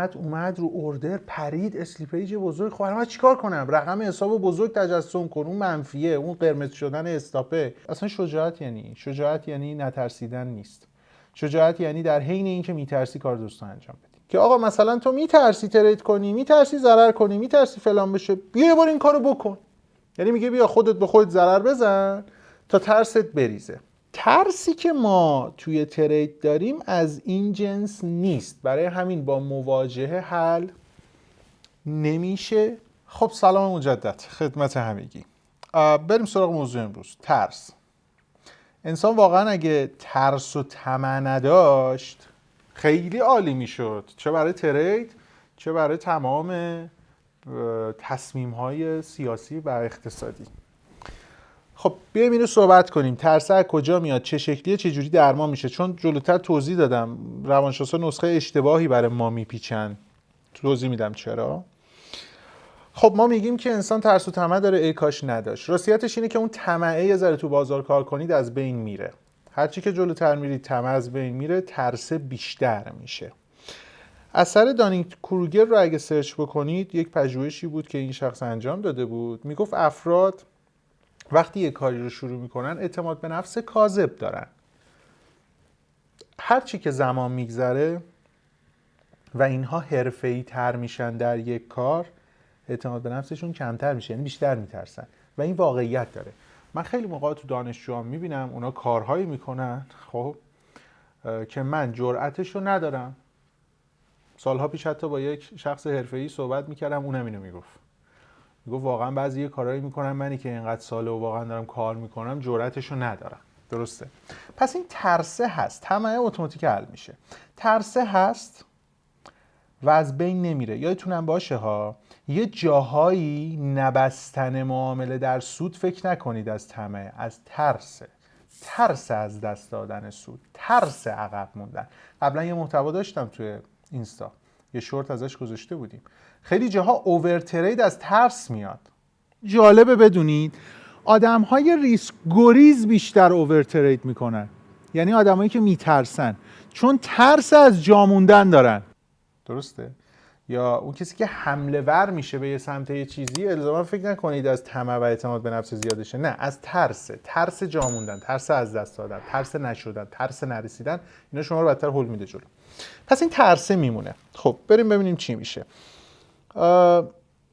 قیمت اومد رو اوردر پرید اسلیپیج بزرگ، خب من چیکار کنم؟ رقم حساب بزرگ تجسم کن، اون منفیه، اون قرمز شدن استاپه. اصلا شجاعت یعنی نترسیدن نیست. شجاعت یعنی در حین اینکه میترسی کار درست انجام بدی. که آقا مثلا تو میترسی ترید کنی، میترسی ضرر کنی، میترسی فلان بشه، بیا یه بار این کارو بکن. یعنی میگه بیا خودت به خودت ضرر بزن تا ترست بریزه. ترسی که ما توی ترید داریم از این جنس نیست، برای همین با مواجهه حل نمیشه. خب سلام مجدد خدمت همگی. بریم سراغ موضوع امروز، ترس. انسان واقعا اگه ترس و طمع نداشت خیلی عالی میشد، چه برای ترید چه برای تمام تصمیم‌های سیاسی و اقتصادی. خب بیایم اینو صحبت کنیم. ترس از کجا میاد، چه شکلیه، چه جوری درمان میشه؟ چون جلوتر توضیح دادم روانشناسا نسخه اشتباهی برای ما میپیچن، توضیح میدم چرا. خب ما میگیم که انسان ترس و طمع داره، ای کاش نداشت. راستیتش اینه که اون طمعه یه ذره تو بازار کار کنید از بین میره. هرچی که جلوتر میرید طمع از بین میره، ترس بیشتر میشه. اثر دانینگ کروگر رو اگه سرچ بکنید، یک پژوهشی بود که این شخص انجام داده بود. میگفت افراد وقتی یک کاری رو شروع میکنن اعتماد به نفس کاذب دارن. هرچی که زمان میگذره و اینها حرفه‌ای تر میشن در یک کار، اعتماد به نفسشون کمتر میشه، یعنی بیشتر میترسن و این واقعیت داره. من خیلی موقع تو دانشجوام میبینم اونا کارهایی میکنن خب که من جرأتش رو ندارم. سالها پیش حتی با یک شخص حرفه‌ای صحبت میکردم، اونم اینو میگفت واقعا بعضی کارهایی میکنم منی که اینقدر ساله و واقعا دارم کار میکنم جرأتشو ندارم. درسته؟ پس این ترسه هست، طمع اتوماتیک حل میشه. ترسه هست و از بین نمیره. یادتونم باشه ها، یه جاهایی نبستن معامله در سود فکر نکنید از طمع، از ترس از دست دادن سود، ترس عقب موندن. قبلا یه محتوا داشتم توی اینستا، یه شورت ازش گذاشته بودیم. خیلی جاها اوورترید از ترس میاد. جالبه بدونید آدم‌های ریسک گریز بیشتر اوورترید میکنن، یعنی آدمایی که میترسن، چون ترس از جا موندن دارن. درسته؟ یا اون کسی که حمله ور میشه به یه سمت یه چیزی، الزاما فکر نکنید از طمع و اعتماد به نفس زیادشه، نه، از ترس جا موندن، ترس از دست دادن، ترس نشدن، ترس نرسیدن. اینا شما رو بدتر هول میده جلو. پس این ترسه میمونه. خب بریم ببینیم چی میشه.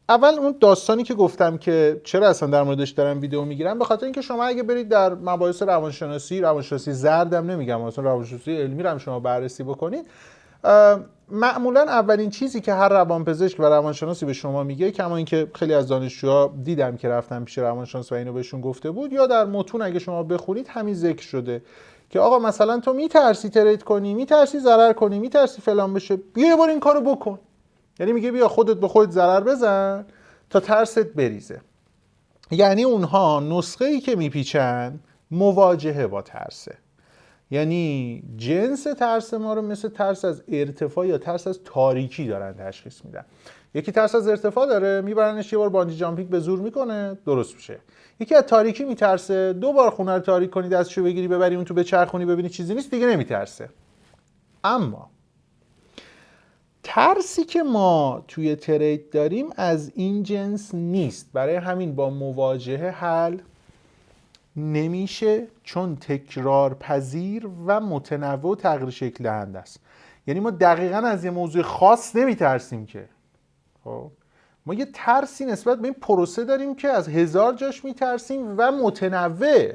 اول اون داستانی که گفتم که چرا اصلا در موردش دارم ویدیو میگیرم، به خاطر اینکه شما اگه برید در مباحث روانشناسی زردم نمیگم، مثلا روانشناسی علمی رو هم شما بررسی بکنید، معمولا اولین چیزی که هر روانپزشک و روانشناسی به شما میگه، کما اینکه خیلی از دانشجوها دیدم که رفتن پیش روانشناس و اینو بهشون گفته بود، یا در متون اگه شما بخونید همین ذکر شده که آقا مثلا تو میترسی ترید کنی، میترسی ضرر کنی، میترسی فلان بشه، بیا یه بار این کارو بکن. یعنی میگه بیا خودت به خودت ضرر بزن تا ترست بریزه. یعنی اونها نسخه ای که میپیچن مواجهه با ترسه. یعنی جنس ترس ما رو مثل ترس از ارتفاع یا ترس از تاریکی دارن تشخیص میدن. یکی ترس از ارتفاع داره، میبرنش یه بار بانجی جامپینگ به زور میکنه، درست میشه. یکی از تاریکی میترسه، 2 بار خونه رو تاریک کنی، دستشو بگیری ببری اون تو بچرخونی ببینی چیزی نیست، دیگه نمیترسه. اما ترسی که ما توی ترید داریم از این جنس نیست، برای همین با مواجهه حل نمیشه، چون تکرار پذیر و متنوع و تغییر شکل دهنده است. یعنی ما دقیقاً از یه موضوع خاص نمیترسیم که، خب ما یه ترسی نسبت به این پروسه داریم که از 1000 جاش میترسیم و متنوع.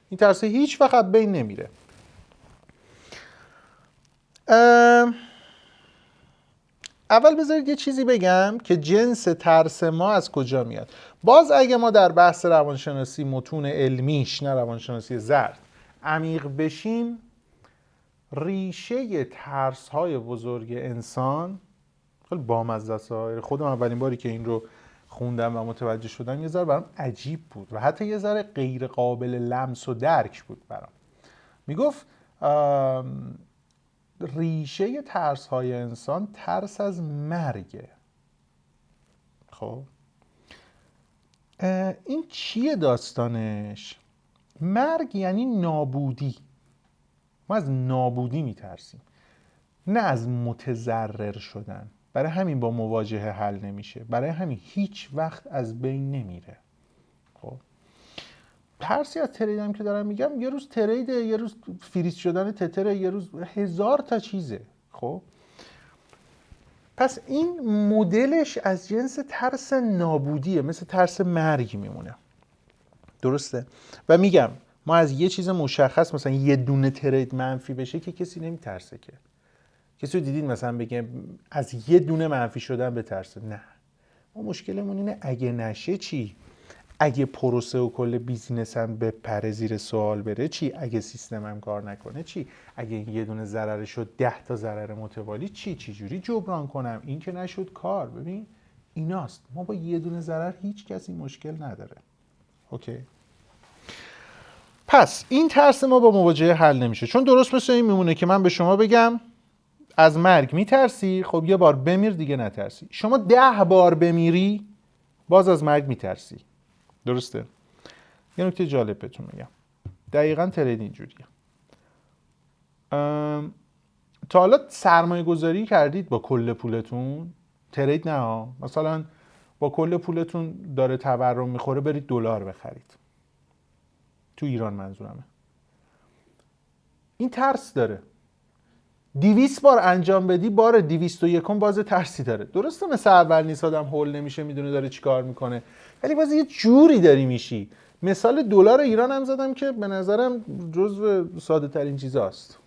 این ترس هیچ وقت بین نمیره. اول بذارید یه چیزی بگم که جنس ترس ما از کجا میاد. باز اگه ما در بحث روانشناسی متون علمیش، نه روانشناسی زرد، عمیق بشیم، ریشه ترس‌های بزرگ انسان خیلی بامزه است. خودم اولین باری که این رو خوندم و متوجه شدم یه ذره برام عجیب بود و حتی یه ذره غیر قابل لمس و درک بود برام. میگفت ریشه ترس‌های انسان ترس از مرگه. خب این چیه داستانش؟ مرگ یعنی نابودی. ما از نابودی میترسیم، نه از متضرر شدن. برای همین با مواجهه حل نمیشه، برای همین هیچ وقت از بین نمیره. خب ترسی از ترید هم که دارم میگم، یه روز تریده، یه روز فریز شدن تتره، یه روز 1000 تا چیزه. خب پس این مدلش از جنس ترس نابودیه، مثل ترس مرگ میمونه. درسته؟ و میگم ما از یه چیز مشخص، مثلا یه دونه ترید منفی بشه که کسی نمیترسه. که کسی رو دیدین مثلا بگه از یه دونه منفی شدن بترسه؟ نه. ما مشکلمون اینه اگه نشه چی؟ اگه پروسه و کل بیزینسم به پر زیر سوال بره چی؟ اگه سیستمم کار نکنه چی؟ اگه یه دونه ضرر شد 10 تا ضرر متوالی چی؟ چی جوری جبران کنم؟ این که نشد کار. ببین ایناست، ما با یه دونه ضرر هیچ کسی مشکل نداره. اوکی. پس این ترس ما با مواجهه حل نمیشه، چون درست مثل این میمونه که من به شما بگم از مرگ میترسی، خب یه بار بمیر دیگه نترسی. شما 10 بار بمیری باز از مرگ میترسی. درسته؟ یه نکته جالب بهتون میگم، دقیقاً ترید اینجوریه. تا حالا سرمایه گذاری کردید با کل پولتون؟ ترید نه، مثلا با کل پولتون داره تورم میخوره برید دلار بخرید، تو ایران منظورمه. این ترس داره. 200 بار انجام بدی بار 201 باز ترسی داره. درسته مثل اول نیست، آدم هول نمیشه، میدونه داره چی کار میکنه، ولی باز یه جوری داری میشی. مثال دلار ایران هم زدم که به نظرم جزو ساده ترین چیزاست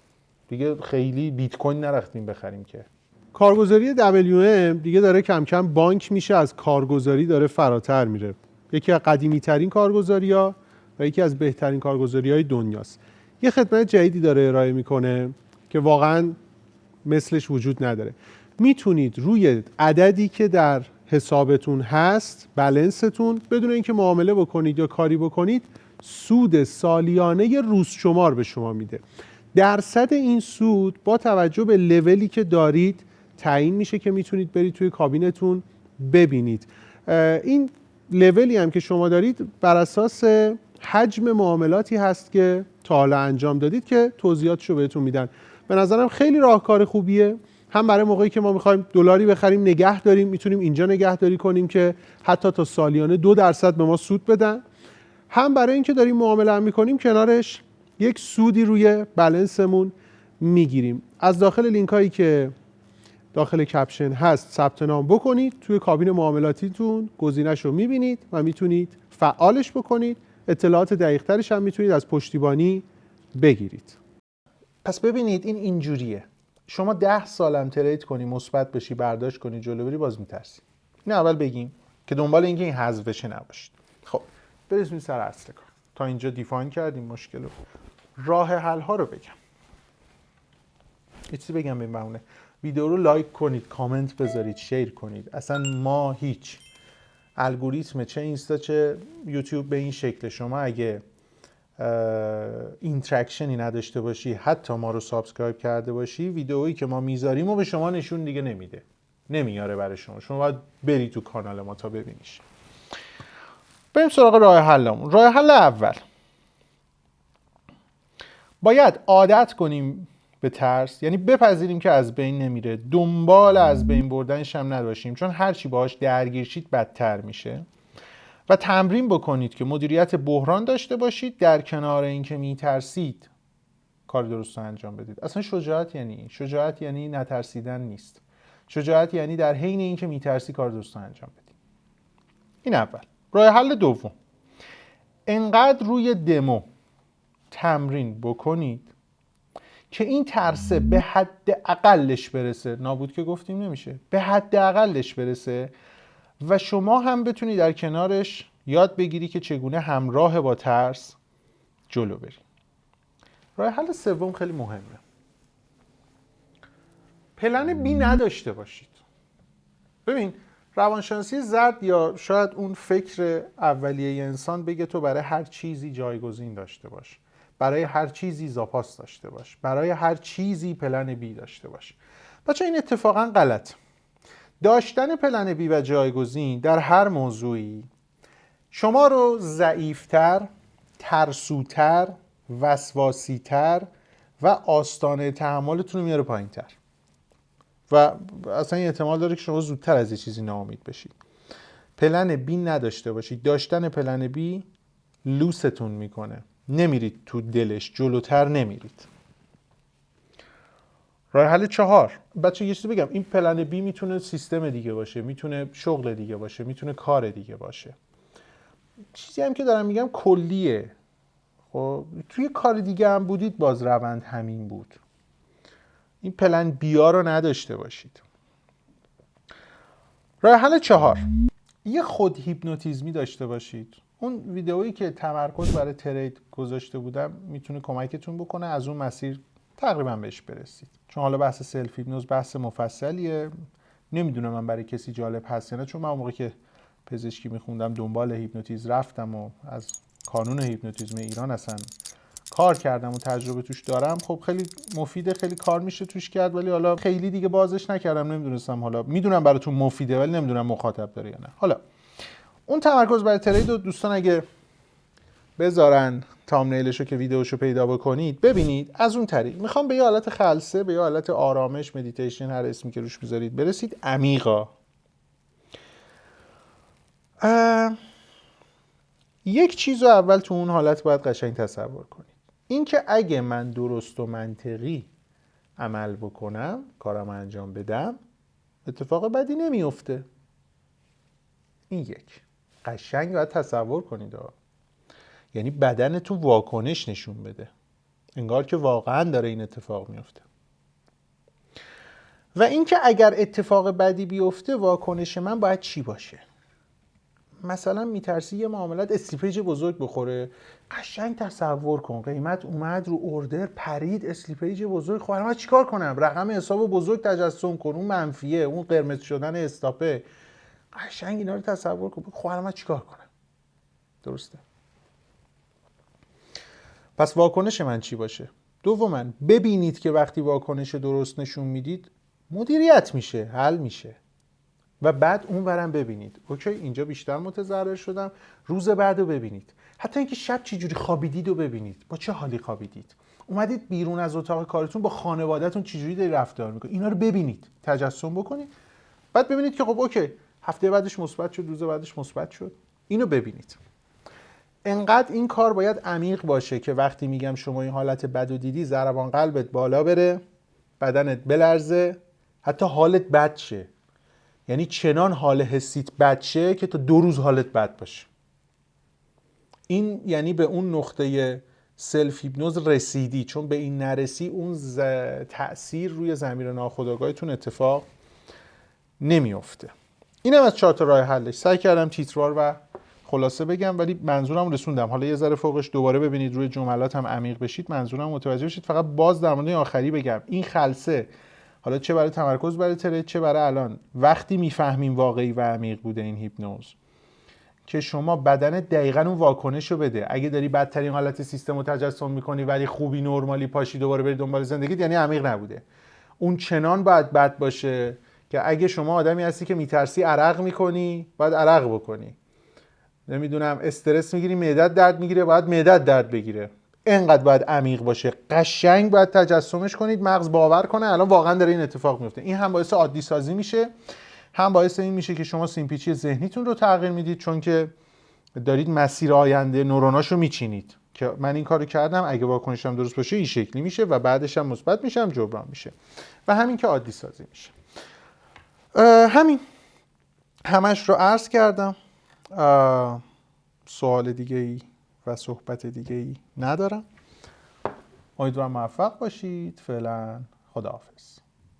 دیگه. خیلی بیت کوین نرفتیم بخریم که. کارگزاری WM دیگه داره کم کم بانک میشه، از کارگزاری داره فراتر میره. یکی از قدیمی ترین کارگزاری‌ها و یکی از بهترین کارگزاری‌های دنیاست. یه خدمت جدیدی داره ارائه میکنه که واقعاً مثلش وجود نداره. میتونید روی عددی که در حسابتون هست، بلنستون، بدون اینکه معامله بکنید یا کاری بکنید، سود سالیانه روز شمار به شما میده. درصد این سود با توجه به لولی که دارید تعیین میشه که میتونید برید توی کابینتون ببینید. این لولی هم که شما دارید بر اساس حجم معاملاتی هست که تا حالا انجام دادید که توضیحاتشو بهتون میدن. به نظرم خیلی راهکار خوبیه، هم برای موقعی که ما میخوایم دلاری بخریم نگه داریم، میتونیم اینجا نگهداری کنیم که حتی تا سالیانه 2% به ما سود بدن، هم برای اینکه داریم معامله هم میکنیم کنارش یک سودی روی بلنسمون میگیریم. از داخل لینک هایی که داخل کپشن هست ثبت نام بکنید، توی کابین معاملاتیتون گزینش رو میبینید و میتونید فعالش بکنید. اطلاعات دقیق ترش هم میتونید از پشتیبانی بگیرید. پس ببینید این اینجوریه، شما 10 سالم ترید کنی، مثبت بشی، برداشت کنی، جلو بری، باز میترسی. این اول بگیم که دنبال اینکه این حذف بشه نباشید. خب برسیم سر اصل کار. تا اینجا دیفاین کردیم مشکل رو. راه حل ها رو بگم. یه چیزی بگم به این بهونه، ویدیو رو لایک کنید، کامنت بذارید، شیر کنید. اصلا ما هیچ الگوریتم چه اینستا چه یوتیوب به این شکل شما اگه اینتراکشنی نداشته باشی، حتی ما رو سابسکرایب کرده باشی، ویدئویی که ما میذاریم و به شما نشون دیگه نمیده، نمیاره برای شما. شما باید بری تو کانال ما تا ببینیش. بریم سراغ راه حلمون. راه حل اول، باید عادت کنیم به ترس، یعنی بپذیریم که از بین نمیره، دنبال از بین بردنش هم نباشیم، چون هرچی باهاش درگیر شید بدتر میشه. و تمرین بکنید که مدیریت بحران داشته باشید، در کنار اینکه میترسید کار درست رو انجام بدید. اصلا شجاعت یعنی شجاعت یعنی نترسیدن نیست. شجاعت یعنی در حین اینکه میترسی کار درست رو انجام بدید. این اول. راه حل دوم، انقدر روی دمو تمرین بکنید که این ترسه به حد اقلش برسه. نابود که گفتیم نمیشه، به حد اقلش برسه و شما هم بتونی در کنارش یاد بگیری که چگونه همراه با ترس جلو بری. راه حل سوم خیلی مهمه. پلن بی نداشته باشید. ببین روانشناسی زرد یا شاید اون فکر اولیه انسان بگه تو برای هر چیزی جایگزین داشته باش، برای هر چیزی زاپاس داشته باش، برای هر چیزی پلن بی داشته باش. بچه این اتفاقا غلط. داشتن پلن بی و جایگزین در هر موضوعی شما رو ضعیفتر، ترسوتر، وسواسیتر و آستانه تحملتون رو میاره پایینتر. و اصلا این احتمال داره که شما زودتر از یه چیزی ناامید بشید. پلن بی نداشته باشید. داشتن پلن بی لوستون میکنه، نمیرید تو دلش، جلوتر نمیرید. راه حل 4. بچه یه چیزی بگم، این پلن بی میتونه سیستم دیگه باشه، میتونه شغل دیگه باشه، میتونه کار دیگه باشه. چیزی هم که دارم میگم کلیه. خب توی کار دیگه هم بودید باز روند همین بود. این پلن بی ها رو نداشته باشید. راه حل 4. یه خود هیپنوتیزمی داشته باشید. اون ویدئویی که تمرکز برای ترید گذاشته بودم میتونه کمکتون بکنه از اون مسیر تقریبا بهش برسید. چون حالا بحث سلف هیپنوز بحث مفصلیه، نمیدونم من برای کسی جالب هست یا نه، چون من موقعی که پزشکی میخوندم دنبال هیپنوتیزم رفتم و از کانون هیپنوتیزم ایران اصلا کار کردم و تجربه توش دارم. خب خیلی مفیده، خیلی کار میشه توش کرد، ولی حالا خیلی دیگه بازش نکردم، نمیدونستم. حالا میدونم براتون مفیده ولی نمیدونم مخاطب داره یا نه. حالا اون تمرکز برای ترید رو دوستان اگه بذارن تامنیلشو که ویدیوشو پیدا بکنید ببینید، از اون طریق میخوام به یه حالت خلسه، به یه حالت آرامش، مدیتیشن، هر اسمی که روش بذارید برسید عمیقا. یک چیز رو اول تو اون حالت باید قشنگ تصور کنید، این که اگه من درست و منطقی عمل بکنم، کارم انجام بدم، اتفاق بدی نمیفته. این یک قشنگ باید تصور کنید. یعنی بدنتون واکنش نشون بده، انگار که واقعا داره این اتفاق میفته. و اینکه اگر اتفاق بدی بیفته واکنش من باید چی باشه؟ مثلا میترسی یه معاملات اسلیپیج بزرگ بخوره، قشنگ تصور کن قیمت اومد رو اوردر پرید، اسلیپیج بزرگ، خب من چیکار کنم؟ رقم حساب بزرگ تجسم کن، اون منفیه، اون قرمز شدن استاپه، قشنگ اینا رو تصور کن، خب من چیکار کنم؟ درسته؟ پس واکنش من چی باشه؟ دوما ببینید که وقتی واکنش درست نشون میدید مدیریت میشه، حل میشه. و بعد اون ورم ببینید اوکی اینجا بیشتر متضرر شدم، روز بعد رو ببینید. حتی اینکه شب چه جوری خوابیدید رو ببینید، با چه حالی خوابیدید، اومدید بیرون از اتاق کارتون با خانواده‌تون چه جوری داری رفتار میکنید، اینا رو ببینید، تجسم بکنید. بعد ببینید که خب اوکی هفته بعدش مثبت شد، روز بعدش مثبت شد، اینو ببینید. انقدر این کار باید عمیق باشه که وقتی میگم شما این حالت بد و دیدی، ضربان قلبت بالا بره، بدنت بلرزه، حتی حالت بد شه. یعنی چنان حال حسیت بد شه که تا 2 روز حالت بد باشه. این یعنی به اون نقطه سلف هیپنوز رسیدی. چون به این نرسی اون تأثیر روی ضمیر ناخودآگاهتون اتفاق نمیفته. اینم از 4 تا راه حلش. سعی کردم تیتروار و خلاصه بگم ولی منظورم رسوندم. حالا یه ذره فوقش دوباره ببینید، روی جملات هم عمیق بشید، منظورم متوجه بشید. فقط باز در مورد آخری بگم، این خلسه حالا چه برای تمرکز برای ترید، چه برای الان وقتی میفهمیم واقعی و عمیق بوده این هیپنوز، که شما بدنت دقیقاً اون واکنشو بده. اگه داری بدترین حالت سیستم رو تجسم میکنی ولی خوبی نرمالی پاشی دوباره بری دنبال زندگیت، یعنی عمیق نبوده. اون چنان باید بد باشه که اگه شما آدمی هستی که میترسی عرق میکنی، باید عرق بکنی. نمیدونم استرس میگیری، معدت درد میگیره، باید معدت درد بگیره. اینقدر باید عمیق باشه، قشنگ باید تجسمش کنید، مغز باور کنه الان واقعا داره این اتفاق میفته. این هم باعث عادی سازی میشه، هم باعث این میشه که شما سیمپیچی ذهنیتون رو تغییر میدید، چون که دارید مسیر آینده نوروناشو میچینید که من این کارو کردم، اگه واکنشم درست باشه این شکلی میشه و بعدش هم مثبت میشم، جبران میشه. و همین که عادی سازی میشه. همین همش رو عرض کردم. سوال دیگه ای و صحبت دیگه ای ندارم. امیدوارم موفق باشید. فعلا خداحافظ.